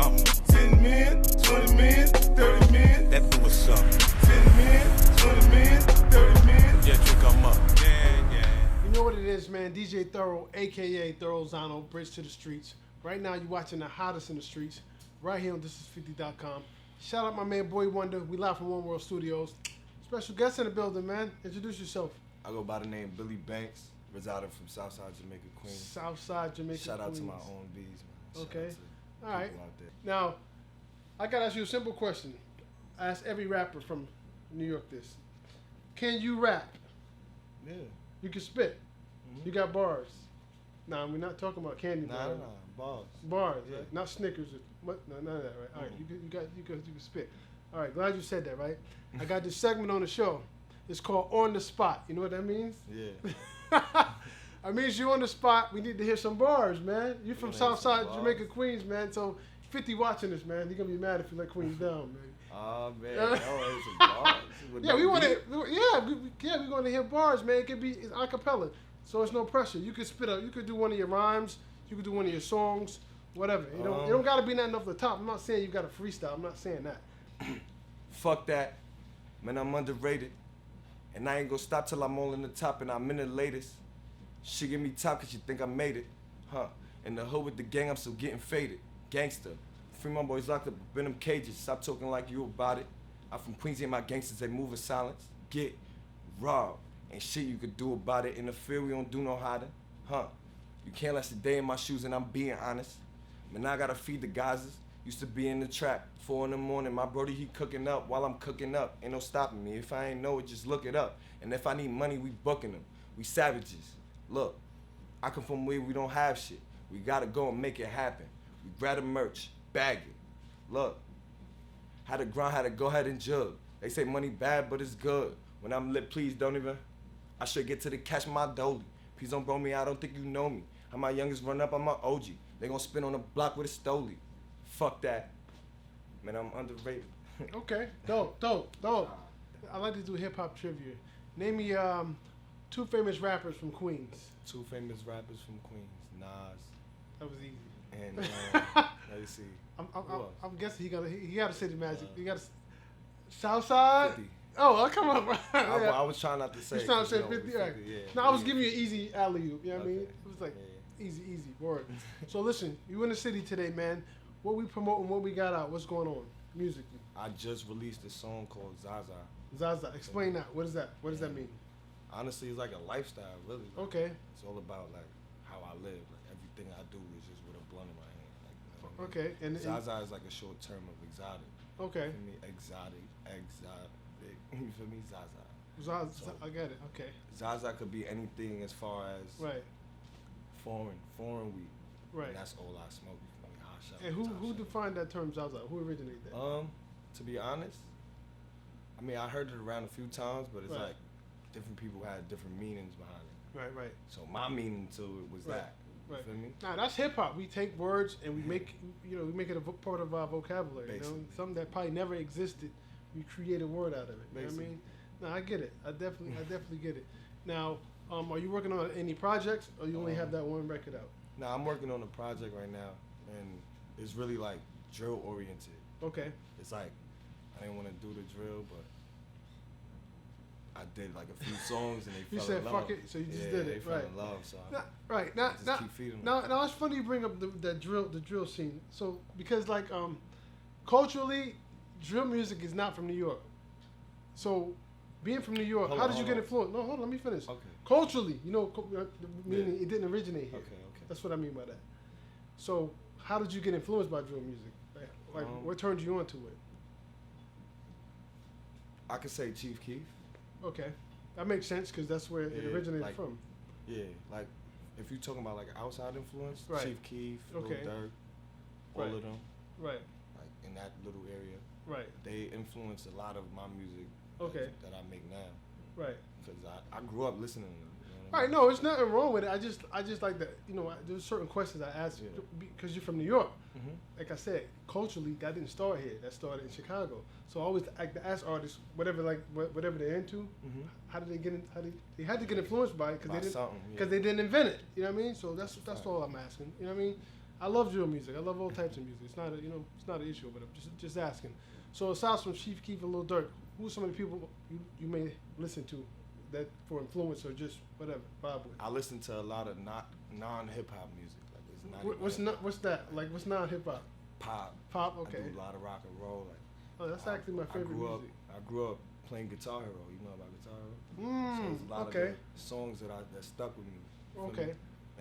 something. 10 men, 20 men, 30 men. That boo was something. 10 men, 20 men, 30 men. Yeah, drink 'em up. You know what it is, man. DJ Thorough, a.k.a. Thorough Bridge to the Streets. Right now, you're watching the hottest in the streets. Right here on thisis50.com. Shout out my man, Boy Wonder. We live from One World Studios. Special guest in the building, man. Introduce yourself. I go by the name Billy Banks, residing from Southside Jamaica, Queens. Southside Jamaica, Shout out Queens. to my own bees, man. Shout Okay. out to All right. people out there. Now, I gotta ask you a simple question. I ask every rapper from New York this. Can you rap? Yeah. You can spit. You got bars. Nah, we're not talking about candy Nah, bars. balls. Bars, Yeah. right? Not Snickers. What? No, none of that, right? All right, you can spit. All right, glad you said that, right? I got this segment on the show. It's called On the Spot. You know what that means? Yeah. That means you on the spot. We need to hear some bars, man. You from Wanna hear some Southside bars? Jamaica, Queens, man. So 50 watching this, man. You're gonna be mad if you let Queens down, man. Oh, man. No, it's some bars. With Yeah, no we want beat. to. Yeah, we're going to hear bars, man. It could be it's acapella, so it's no pressure. You could spit up. You could do one of your rhymes. You could do one of your songs, whatever. It don't got to be nothing off the top. I'm not saying you got to freestyle. I'm not saying that. Fuck that. Man, I'm underrated. And I ain't gonna stop till I'm all in the top and I'm in the latest. She give me top cause she think I made it. Huh. In the hood with the gang, I'm still getting faded. Gangster. Free my boys locked up in them cages. Stop talking like you about it. I'm from Queens and my gangsters, they move in silence. Get robbed. Ain't shit you could do about it. In the field, we don't do no hiding. Huh. You can't last a day in my shoes and I'm being honest. Man, I gotta feed the Gazas. Used to be in the trap, 4 in the morning. My brody, he cooking up while I'm cooking up. Ain't no stopping me. If I ain't know it, just look it up. And if I need money, we booking them. We savages. Look, I come from where we don't have shit. We gotta go and make it happen. We grab the merch, bag it. Look, had to grind, had to go ahead and jug. They say money bad, but it's good. When I'm lit, please don't even. I should get to the cash my dolly. Please don't bro me, I don't think you know me. I'm my youngest run up, I'm my OG. They gon' spin on the block with a stoley. Fuck that. Man, I'm underrated. Okay, dope. I like to do hip hop trivia. Name me 2 famous rappers from Queens. 2 famous rappers from Queens, Nas That was easy. and let me see. I'm guessing he got to say the magic. He got to Southside. 50. Oh, come on, bro. I was trying not to say. You trying to say 'cause, 50? Right. Yeah. No, I was giving you an easy alley oop. You know what I mean? Okay. It was like Yeah. easy word. So listen, you in the city today, man. What we promoting? What we got out? What's going on musically? I just released a song called Zaza. Zaza, explain that. What is that? What does that mean? Honestly, it's like a lifestyle, really. Okay. It's all about like how I live. Like everything I do is just with a blunt in my hand. Like, you know what I mean? Okay. And Zaza is like a short term of exotic. okay. You feel me? Exotic. You feel me? Zaza. Zaza, So- I get it. Okay. Zaza could be anything as far as Right. foreign weed. Right. And that's all I smoke. You feel me? Hot shot, And who top shot. defined that term Zaza? Who originated that? To be honest, I mean I heard it around a few times, but it's Right. like different people had different meanings behind it. Right. So my meaning to it was Right. that. You Right. feel me? Nah, that's hip hop. We take words and we make we make it a part of our vocabulary. You know, Basically. something that probably never existed. We create a word out of it. You know what I Basically. mean? No, I get it. I definitely get it. Now, are you working on any projects, or you only have that one record out? Now I'm working on a project right now, and it's really like drill oriented. Okay. It's like I didn't want to do the drill, but I did like a few songs and they You fell said in love. fuck it, so you just Yeah, did they it, fell right? in love, so Now, right now, just now, keep feeding now, them. now it's funny you bring up the drill scene. So because like culturally, drill music is not from New York. So being from New York, Hold how on, did you hold get on. influenced? No, hold on, let me finish. Okay. Culturally, meaning it didn't originate here. Okay. That's what I mean by that. So how did you get influenced by drill music? Like what turned you on to it? I could say Chief Keef. Okay, that makes sense because that's where it Yeah, originated like- from. Yeah, like if you're talking about like outside influence, Right. Chief Keef, Okay. Lil Durk, all Right. of them, Right, like in that little area, right, they influenced a lot of my music. Okay. That I make now, right. because I grew up listening to them. You know what I Right, mean? no, it's nothing wrong with it. I just like that. There's certain questions I ask Yeah. because you're from New York. Mhm. Like I said, culturally, that didn't start here. That started in Chicago. So I always like to ask artists, whatever they're into, Mhm. how did they get in? They had to get influenced by it By because something, yeah. they didn't invent it. You know what I mean? So that's That's a fact. all I'm asking. You know what I mean? I love drill music. I love all types of music. It's not it's not an issue, but I'm just asking. So aside from Chief Keef and Lil Durk, who are some of the people you may listen to that for influence or just whatever vibe with? I listen to a lot of non-hip hop music. Like it's not What's that? Like what's non hip hop? pop. Pop. Okay. I do a lot of rock and roll. Like Oh, that's actually my favorite music. I grew up playing Guitar Hero. You know about Guitar Hero? So it's a lot Okay. of the songs that stuck with me. You feel Okay. me?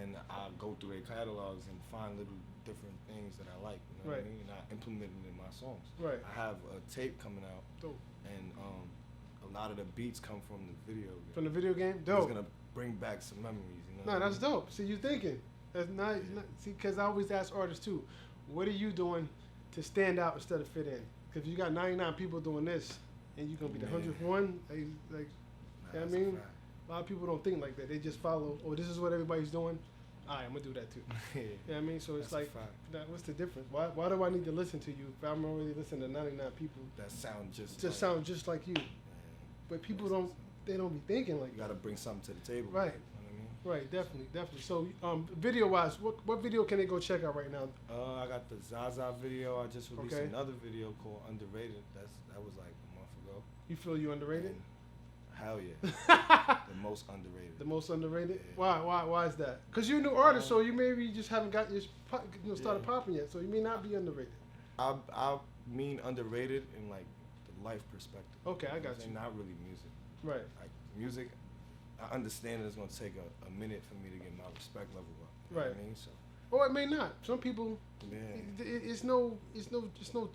And I go through their catalogs and find little different things that I like. You know what I Right. mean? And I implement it in my songs. Right. I have a tape coming out, Dope. and a lot of the beats come from the video. From the video game? It's Dope. gonna bring back some memories. You know? No, what I that's mean? dope. See, you thinking. That's not, see, because I always ask artists too, what are you doing to stand out instead of fit in? Because you got 99 people doing this, and you're going to be the Man. 100th one. Like, you know what I That's a mean? fact. A lot of people don't think like that. They just follow, oh, this is what everybody's doing. All right, I'm going to do that too. Yeah. You know what I mean? So it's That's a like, fact. now, what's the difference? Why do I need to listen to you if I'm already listening to 99 people? That sound just Just sound just like you. Man, But people don't be thinking like you that. gotta bring something to the table. Right. You know what I mean? Right, definitely. So, video wise, what video can they go check out right now? I got the Zaza video. I just released Okay. another video called Underrated. That was like a month ago. You feel you underrated? And hell yeah. The most underrated. The most underrated? Yeah. Why is that? Because you're a new artist, so you maybe just haven't got your started Yeah. popping yet, so you may not be underrated. I mean underrated in like the life perspective. Okay, I got And you. not really music. Right. Like music, I understand it's gonna take a minute for me to get my respect level up. You know Right. what I mean? So Or it may not. Some people, yeah. it's no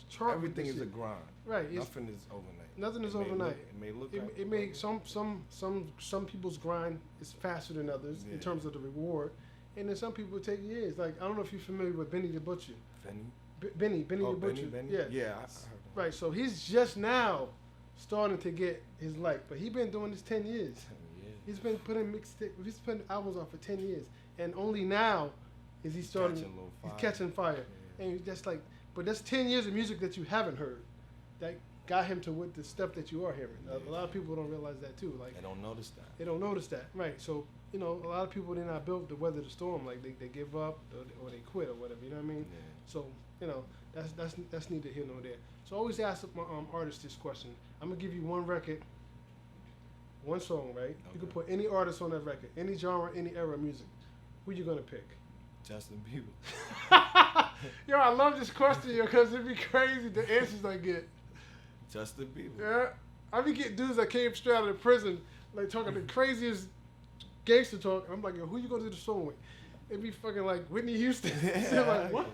chart. with Everything this is a shit. grind. Right. It's, Nothing is overnight. nothing is It may overnight. look- it may look like it may some people's grind is faster than others in Yeah. terms of the reward, and then some people take years. Like I don't know if you're familiar with Benny the Butcher. Benny. Benny Oh, the Butcher. Benny? Yeah. Yeah, I heard that. Right. So he's just now starting to get his light, but he's been doing this 10 years. Yeah. He's been putting he's putting albums out for 10 years, and only now is he starting. Catching a little He's fire. catching fire, Yeah. and that's like, but that's 10 years of music that you haven't heard, that got him to with the stuff that you are hearing. A lot of people don't realize that too. Like They don't notice that. they don't notice that, right? So a lot of people they're not built to weather the storm. Like they give up or they quit or whatever. You know what I mean? Yeah. So that's neither here nor there. So I always ask my artists this question. I'm gonna give you one record, one song, right? You can Okay. put any artist on that record, any genre, any era of music. Who you gonna pick? Justin Bieber. Yo, I love this question, yo, because it'd be crazy the answers I get. Justin Bieber. Yeah, I be getting dudes that came straight out of prison, like talking the craziest gangster talk. I'm like, yo, who you gonna do the song with? It'd be fucking like Whitney Houston. So I'm like, what?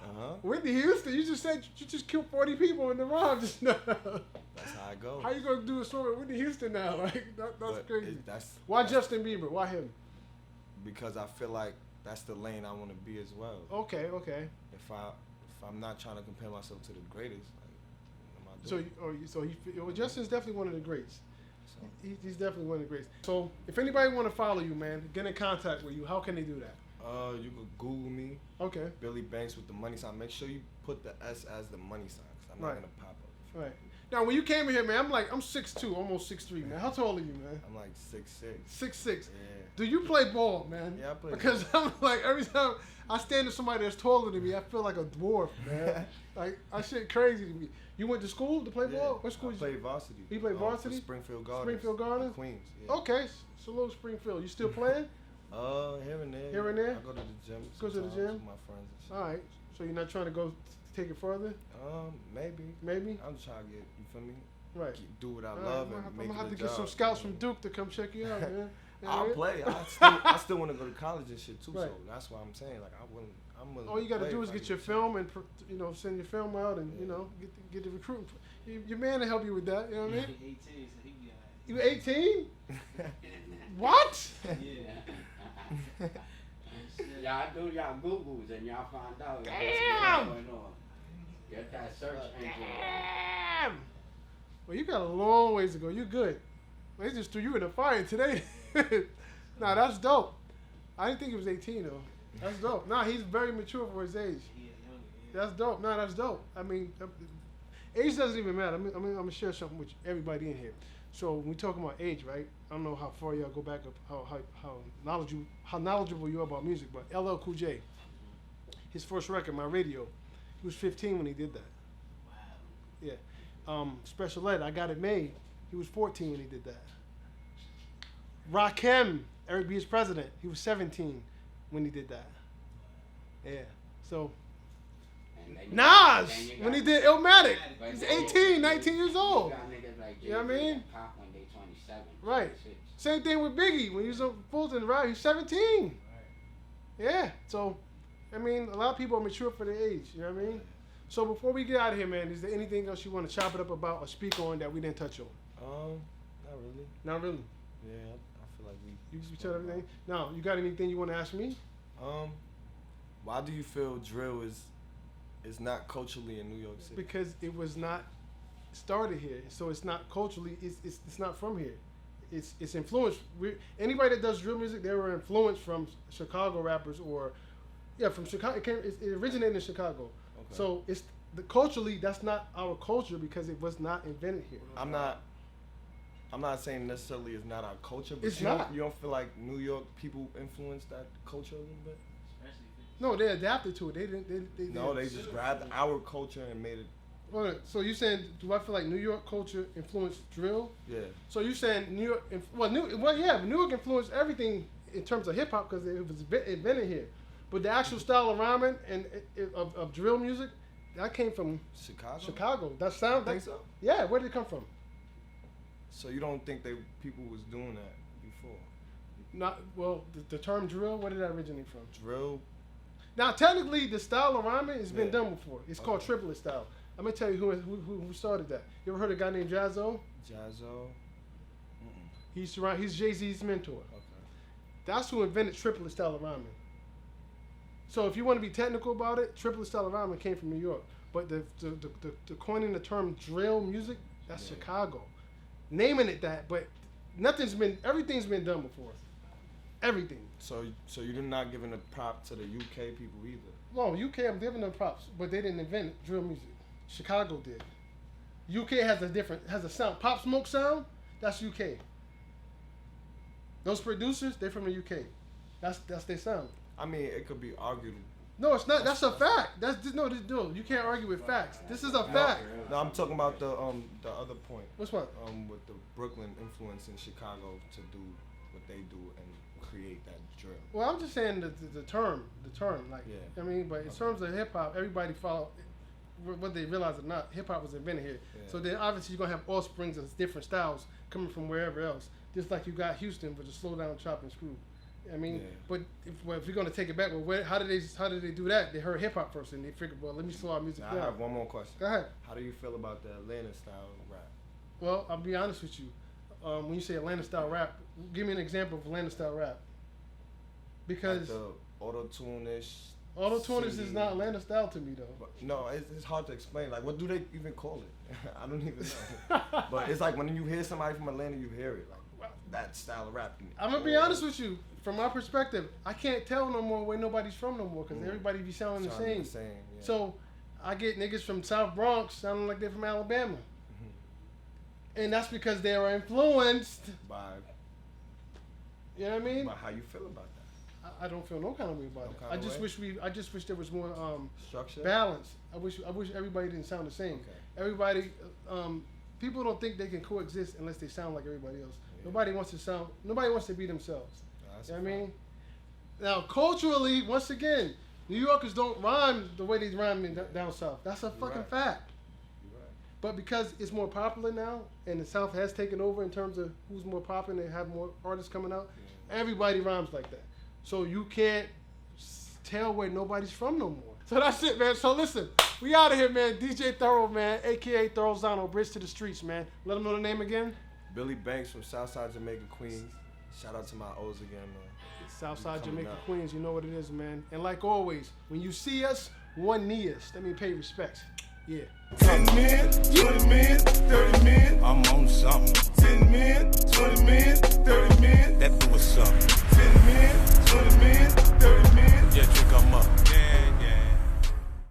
Uh-huh. Whitney Houston? You just said you just killed 40 people in the mob just now. That's how it goes. How you gonna do a song with Whitney Houston now? Like that's But crazy. that's Why Justin Bieber? Why him? because I feel like that's the lane I want to be as well. Okay. If I'm not trying to compare myself to the greatest, like, what am I So doing? well, Justin's definitely one of the greats. So, He's definitely one of the greats. So if anybody want to follow you, man, get in contact with you, how can they do that? you could Google me, Okay. Billy Banks with the money sign. Make sure you put the S as the money sign, cause I'm Right. not gonna pop up. All right. Now, when you came in here, man, I'm 6'2", almost 6'3", man. How tall are you, man? I'm like 6'6". 6'6". Yeah. Do you play ball, man? Yeah, I play Because I'm like, every time I stand to somebody that's taller than me, I feel like a dwarf, man. Like, that shit crazy to me. You went to school to play ball? What school I you played varsity. You played for varsity? Springfield Gardens. Springfield Gardens? Queens. Yeah. Okay, so little Springfield. You still playing? Here and there. Here and there? I go to the gym. Go to the sometimes gym? with my friends and shit. All right. So you're not trying to go take it further? Maybe. Maybe? I'm trying to get, you feel me? Right. Do what I All right, love I'm and gonna make have it to a get job, some scouts you from know? Duke to come check you out, man. You know I'll what play. I still want to go to college and shit too. Right. So that's why I'm saying like I'm willing. All you got to play do if is I get your film and send your film out and get the recruiting. Your man to help you with that. You know what I mean? 18, so he be alright. You 18? What? Yeah. Y'all do y'all Googles and y'all find out Damn! what's going on. Get that search engine. Damn. Well, you got a long ways to go. You good. They just threw you in the fire today. Nah, that's dope. I didn't think he was 18 though. That's dope. Nah, he's very mature for his age. Yeah, young, yeah. That's dope. Nah, that's dope. I mean, age doesn't even matter. I'm gonna share something with everybody in here. So when we talk about age, right? I don't know how far y'all go back, how knowledgeable you are about music, but LL Cool J, his first record, My Radio. He was 15 when he did that. Yeah. Special Ed, I Got It Made. He was 14 when he did that. Rakim, Eric B. is president. He was 17 when he did that. Yeah. So And then Nas, then you when got- he did Illmatic, but he's then you- 18, 19 years You old. got niggas like You know what I Jay-Z mean? and Pop when they 27. Right. 26. Same thing with Biggie when he was on Fulton, right? He's 17. Yeah. So, I mean, a lot of people are mature for their age. You know what I mean? So before we get out of here, man, is there anything else you want to chop it up about or speak on that we didn't touch on? Not really. Not really. Yeah, I feel like we. You said everything. Now, you got anything you want to ask me? Why do you feel drill is not culturally in New York City? Because it was not started here, so it's not culturally. It's not from here. It's influenced. Anybody that does drill music, they were influenced from Chicago rappers or from Chicago. It originated in Chicago. Okay. So it's culturally that's not our culture because it was not invented here. I'm not saying necessarily it's not our culture, but It's you not. Don't, you don't feel like New York people influenced that culture a little bit? No, they adapted to it. They didn't. No, they just grabbed our culture and made it. Well, so you saying, do I feel like New York culture influenced drill? Yeah. So you saying New York? New York influenced everything in terms of hip hop because it was invented here. But the actual style of rhyming and of drill music, that came from Chicago. Chicago. That sound. Think so? Yeah. Where did it come from? So you don't think people was doing that before? Not well. The term drill. Where did that originate from? Drill. Now, technically, the style of rhyming has been Yeah. done before. It's called triplet style. I'm gonna tell you who started that. You ever heard of a guy named Jazzo? Jazzo. He's Jay-Z's mentor. Okay. That's who invented triplet style of rhyming. So if you want to be technical about it, triplet style of rhyming came from New York. But the coining the term drill music, that's Yeah. Chicago. Naming it that, but everything's been done before. Everything. So you're not giving a prop to the UK people either. Well, UK, I'm giving them props, but they didn't invent drill music. Chicago did. UK has a sound. Pop Smoke sound, that's UK. Those producers, they're from the UK. That's their sound. I mean, it could be arguable. No, it's not. That's a fact. No. You can't argue with facts. This is a fact. No, I'm talking about the other point. What's what? With the Brooklyn influence in Chicago to do what they do and create that drill. Well, I'm just saying the term, like, Yeah. I mean, but in terms of hip hop, everybody follow, whether they realize it or not, hip hop was invented here. Yeah. So then obviously you're gonna have offsprings of different styles coming from wherever else. Just like you got Houston with the slow down, chop and screw. I mean, Yeah. but if you're gonna take it back, well, how did they do that? They heard hip hop first and they figured, well, let me slow our music Now, I down. have one more question. Go ahead. How do you feel about the Atlanta style rap? Well, I'll be honest with you. When you say Atlanta style rap, give me an example of Atlanta style rap. Because Like the auto-tune-ish. auto-tune is singing. not Atlanta style to me, though. But no, it's hard to explain. Like, what do they even call it? I don't even know. But it's like when you hear somebody from Atlanta, you hear it. Like, that style of rap. I'm gonna be honest with you. From my perspective, I can't tell no more where nobody's from no more because everybody be sounding the same. Yeah. So I get niggas from South Bronx sounding like they're from Alabama, and that's because they are influenced. by You know what I mean? how you feel about that. I don't feel no kind of way about No it. kind I of just way? wish I just wish there was more Structure. balance. I wish everybody didn't sound the same. Okay. Everybody, people don't think they can coexist unless they sound like everybody else. Yeah. Nobody wants to be themselves. That's You know a what I fact. mean? Now, culturally, once again, New Yorkers don't rhyme the way they rhyme down south. That's a fucking right. fact. You're right. But because it's more popular now, and the South has taken over in terms of who's more popular and have more artists coming out, everybody rhymes like that. So you can't tell where nobody's from no more. So that's it, man. So listen, we out of here, man. DJ Thorough, man, a.k.a. Thorozano, Bridge to the Streets, man. Let them know the name again. Billy Banks from Southside Jamaica, Queens. Shout out to my O's again, man. Southside Coming Jamaica, up. Queens, you know what it is, man. And like always, when you see us, one knee us. Let me pay respects. Yeah. 10 men, 20 men, 30 men. I'm on something. 10 men, 20 men, 30 men. That do was something.